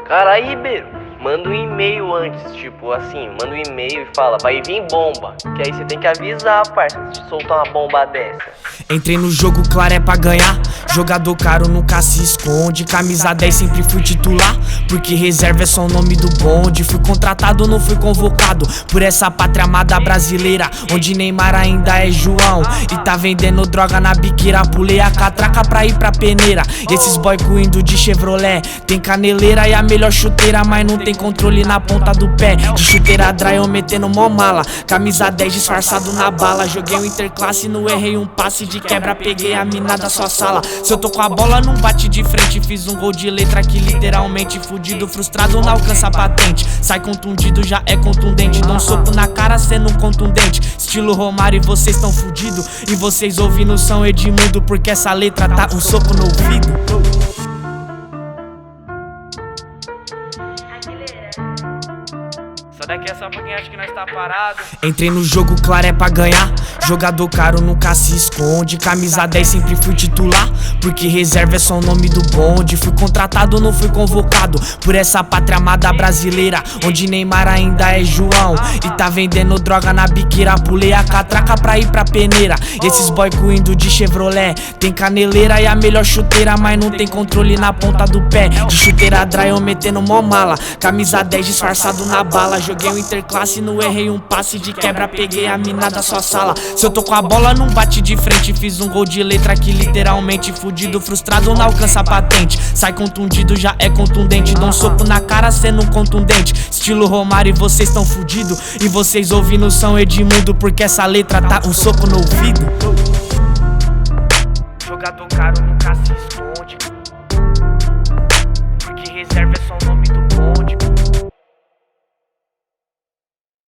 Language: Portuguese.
Caralho, Ribeiro, manda um e-mail antes, tipo assim, manda um e-mail e fala, vai vir bomba. Que aí você tem que avisar, parça, de soltar uma bomba dessa. Entrei no jogo, claro, é pra ganhar. Jogador caro nunca se esconde. Camisa 10 sempre fui titular, porque reserva é só o nome do bonde. Fui contratado, não fui convocado por essa pátria amada brasileira, onde Neymar ainda é João e tá vendendo droga na biqueira. Pulei a catraca pra ir pra peneira. Esses boy indo de Chevrolet tem caneleira e a melhor chuteira, mas não tem controle na ponta do pé. De chuteira dry eu metendo mó mala, camisa 10 disfarçado na bala. Joguei o interclasse, não errei um passe de quebra, peguei a mina da sua sala. Se eu tô com a bola não bate de frente, fiz um gol de letra que literalmente fudido, frustrado não alcança a patente. Sai contundido, já é contundente, dou um soco na cara sendo contundente. Estilo Romário e vocês tão fudido, e vocês ouvindo são Edmundo, porque essa letra tá um soco no ouvido. Só daqui é só pra quem acha que nós tá parado. Entrei no jogo, claro, é pra ganhar. Jogador caro nunca se esconde. Camisa 10 sempre fui titular, porque reserva é só o nome do bonde. Fui contratado, não fui convocado por essa pátria amada brasileira, onde Neymar ainda é João e tá vendendo droga na biqueira. Pulei a catraca pra ir pra peneira. Esses boy indo de Chevrolet tem caneleira e a melhor chuteira, mas não tem controle na ponta do pé. De chuteira dry eu metendo mó mala, camisa 10 disfarçado na bala. Joguei o interclasse, não errei um passe de quebra, peguei a mina da sua sala. Se eu tô com a bola não bate de frente, fiz um gol de letra que literalmente fudido, frustrado não alcança a patente. Sai contundido, já é contundente, dou um soco na cara sendo contundente. Estilo Romário e vocês tão fudido, e vocês ouvindo são Edmundo, porque essa letra tá um soco no ouvido. Jogador caro nunca se esconde, porque reserva é só